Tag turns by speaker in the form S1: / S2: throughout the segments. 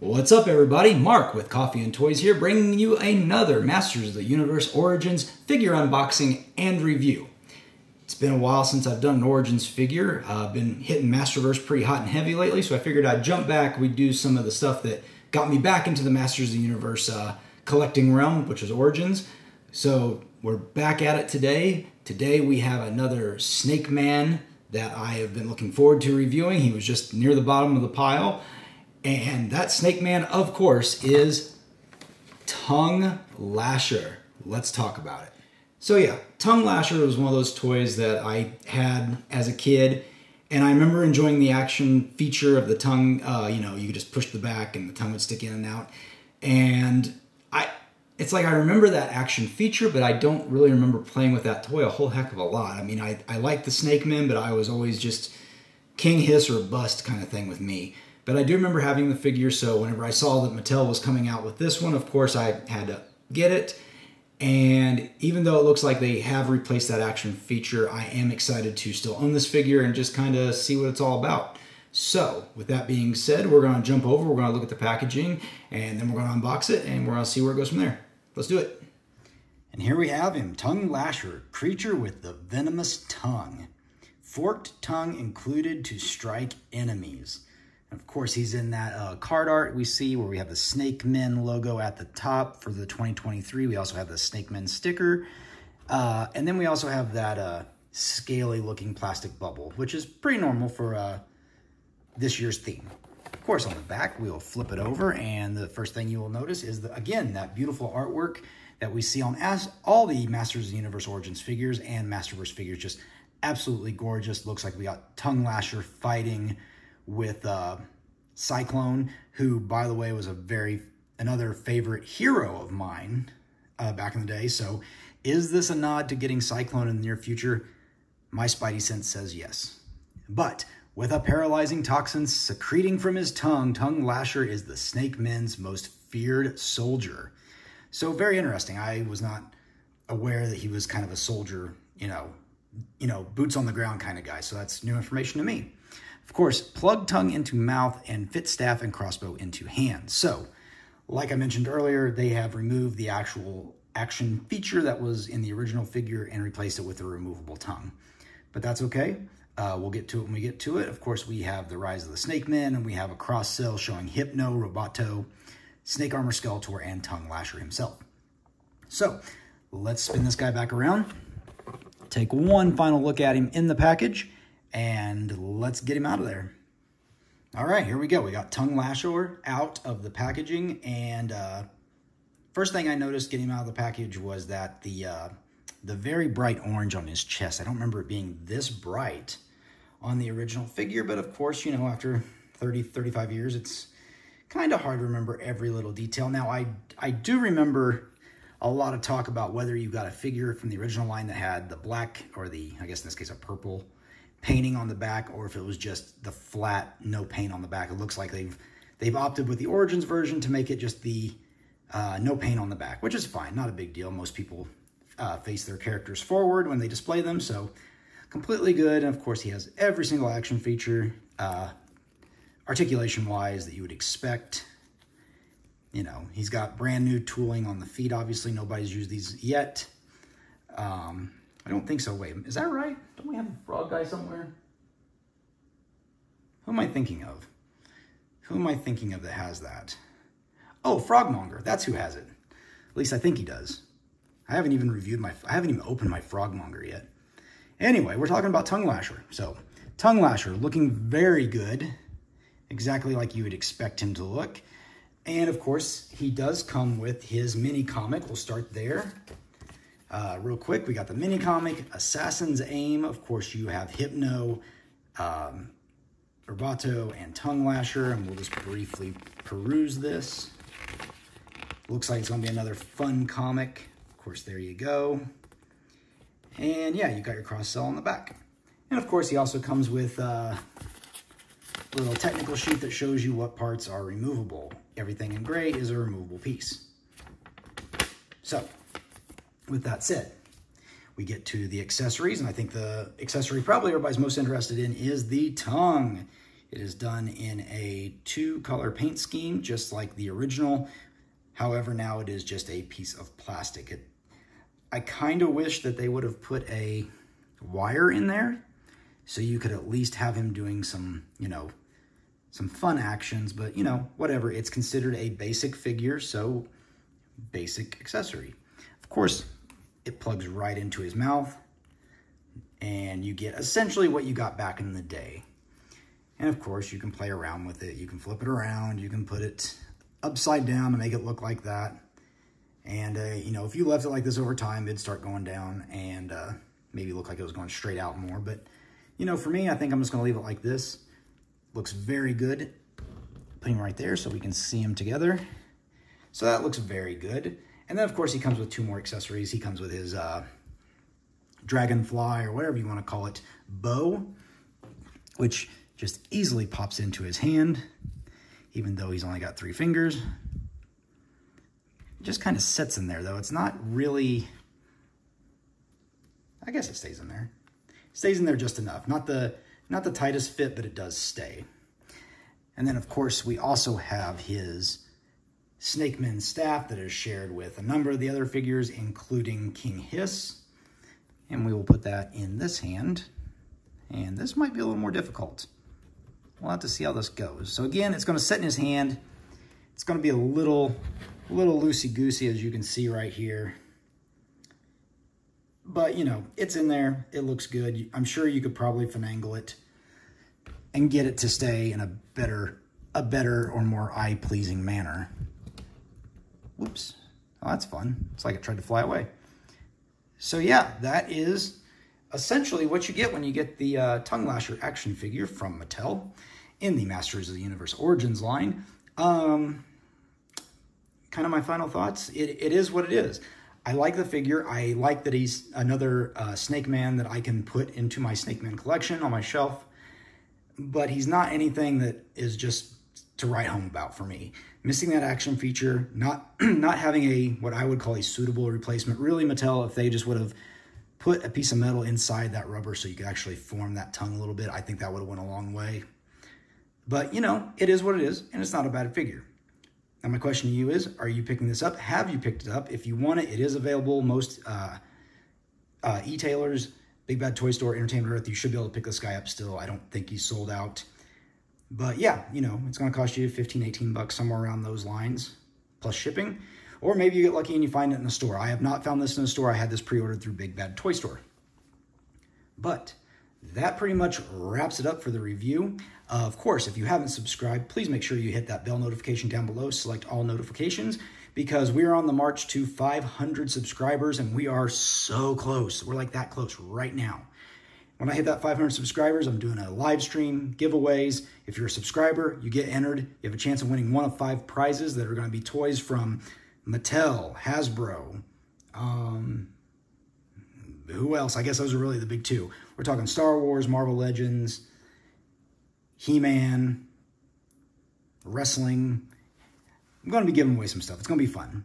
S1: What's up, everybody? Mark with Coffee and Toys here, bringing you another Masters of the Universe Origins figure unboxing and review. It's been a while since I've done an Origins figure. I've been hitting Masterverse pretty hot and heavy lately, so I figured I'd jump back. We'd do some of the stuff that got me back into the Masters of the Universe collecting realm, which is Origins. So we're back at it today. Today we have another Snake Man that I have been looking forward to reviewing. He was just near the bottom of the pile. And that Snake Man, of course, is Tung Lashor. Let's talk about it. So yeah, Tung Lashor was one of those toys that I had as a kid, and I remember enjoying the action feature of the tongue. You could just push the back and the tongue would stick in and out. And it's like I remember that action feature, but I don't really remember playing with that toy a whole heck of a lot. I mean, I like the Snake Man, but I was always just king, hiss, or bust kind of thing with me. But I do remember having the figure, so whenever I saw that Mattel was coming out with this one, of course I had to get it. And even though it looks like they have replaced that action feature, I am excited to still own this figure and just kind of see what it's all about. So, with that being said, we're going to jump over, we're going to look at the packaging, and then we're going to unbox it, and we're going to see where it goes from there. Let's do it. And here we have him, Tung Lashor, creature with the venomous tongue. Forked tongue included to strike enemies. Of course, he's in that card art we see where we have the Snake Men logo at the top for the 2023. We also have the Snake Men sticker. And then we also have that scaly looking plastic bubble, which is pretty normal for this year's theme. Of course, on the back, we'll flip it over. And the first thing you will notice is, again, that beautiful artwork that we see on all the Masters of the Universe Origins figures and Masterverse figures. Just absolutely gorgeous. Looks like we got Tung Lashor fighting with Cyclone, who, by the way, was another favorite hero of mine back in the day. So is this a nod to getting Cyclone in the near future? My spidey sense says yes. But with a paralyzing toxin secreting from his tongue, Tung Lashor is the Snake Men's most feared soldier. So very interesting. I was not aware that he was kind of a soldier, boots on the ground kind of guy. So that's new information to me. Of course, plug tongue into mouth and fit staff and crossbow into hand. So, like I mentioned earlier, they have removed the actual action feature that was in the original figure and replaced it with a removable tongue. But that's okay. We'll get to it when we get to it. Of course, we have the Rise of the Snake Men, and we have a cross cell showing Hypno, Roboto, Snake Armor Skeletor, and Tung Lashor himself. So, let's spin this guy back around. Take one final look at him in the package. And let's get him out of there. All right, here we go. We got Tung Lashor out of the packaging. And first thing I noticed getting him out of the package was that the very bright orange on his chest. I don't remember it being this bright on the original figure. But of course, after 30, 35 years, it's kind of hard to remember every little detail. Now, I do remember a lot of talk about whether you got a figure from the original line that had the black or I guess in this case, a purple painting on the back, or if it was just the flat, no paint on the back. It looks like they've opted with the Origins version to make it just the no paint on the back, which is fine, not a big deal. Most people face their characters forward when they display them, so completely good. And of course, he has every single action feature, articulation-wise, that you would expect. He's got brand new tooling on the feet. Obviously, nobody's used these yet. I don't think so. Wait, is that right? Don't we have a frog guy somewhere? Who am I thinking of? Who am I thinking of that has that? Oh, Frogmonger. That's who has it. At least I think he does. I haven't even opened my Frogmonger yet. Anyway, we're talking about Tung Lashor. So, Tung Lashor looking very good. Exactly like you would expect him to look. And of course, he does come with his mini comic. We'll start there. Real quick, we got the mini comic, Assassin's Aim. Of course, you have Hypno, Roboto, and Tung Lashor, and we'll just briefly peruse this. Looks like it's going to be another fun comic. Of course, there you go. And yeah, you got your cross cell on the back. And of course, he also comes with a little technical sheet that shows you what parts are removable. Everything in gray is a removable piece. So, with that said, we get to the accessories, and I think the accessory probably everybody's most interested in is the tongue. It is done in a 2-color paint scheme, just like the original. However, now it is just a piece of plastic. I kind of wish that they would have put a wire in there so you could at least have him doing some, you know, some fun actions, but you know, whatever. It's considered a basic figure, so basic accessory. Of course, it plugs right into his mouth and you get essentially what you got back in the day. And of course, you can play around with it. You can flip it around. You can put it upside down and make it look like that. And, you know, if you left it like this over time, it'd start going down and maybe look like it was going straight out more. But, you know, for me, I think I'm just going to leave it like this. Looks very good. Put him right there so we can see him together. So that looks very good. And then, of course, he comes with 2 more accessories. He comes with his dragonfly, or whatever you want to call it, bow, which just easily pops into his hand, even though he's only got 3 fingers. It just kind of sits in there, though. It's not really... I guess it stays in there. It stays in there just enough. Not the tightest fit, but it does stay. And then, of course, we also have his Snakeman staff that is shared with a number of the other figures, including King Hiss. And we will put that in this hand. And this might be a little more difficult. We'll have to see how this goes. So again, it's going to sit in his hand. It's going to be a little loosey-goosey, as you can see right here. But, you know, it's in there. It looks good. I'm sure you could probably finagle it and get it to stay in a better or more eye-pleasing manner. Whoops. Oh, that's fun. It's like it tried to fly away. So yeah, that is essentially what you get when you get the Tung Lashor action figure from Mattel in the Masters of the Universe Origins line. Kind of my final thoughts. It is what it is. I like the figure. I like that he's another Snake Man that I can put into my Snake Man collection on my shelf. But he's not anything that is just to write home about for me. Missing that action feature, not having what I would call a suitable replacement. Really, Mattel, if they just would have put a piece of metal inside that rubber so you could actually form that tongue a little bit, I think that would have went a long way. But, you know, it is what it is, and it's not a bad figure. Now, my question to you is, are you picking this up? Have you picked it up? If you want it, it is available. Most e-tailers, Big Bad Toy Store, Entertainment Earth, you should be able to pick this guy up still. I don't think he's sold out. But yeah, you know, it's going to cost you 15, 18 bucks, somewhere around those lines, plus shipping. Or maybe you get lucky and you find it in the store. I have not found this in the store. I had this pre-ordered through Big Bad Toy Store. But that pretty much wraps it up for the review. Of course, if you haven't subscribed, please make sure you hit that bell notification down below, select all notifications, because we are on the march to 500 subscribers, and we are so close. We're like that close right now. When I hit that 500 subscribers, I'm doing a live stream, giveaways. If you're a subscriber, you get entered. You have a chance of winning one of 5 prizes that are going to be toys from Mattel, Hasbro, who else? I guess those are really the big 2. We're talking Star Wars, Marvel Legends, He-Man, wrestling. I'm going to be giving away some stuff. It's going to be fun.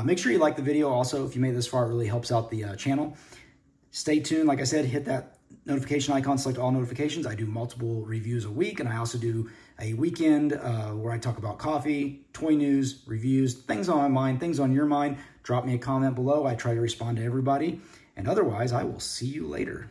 S1: Make sure you like the video also. If you made it this far, it really helps out the channel. Stay tuned. Like I said, hit that notification icon, select all notifications. I do multiple reviews a week, and I also do a weekend where I talk about coffee, toy news, reviews, things on my mind, things on your mind. Drop me a comment below. I try to respond to everybody. And otherwise, I will see you later.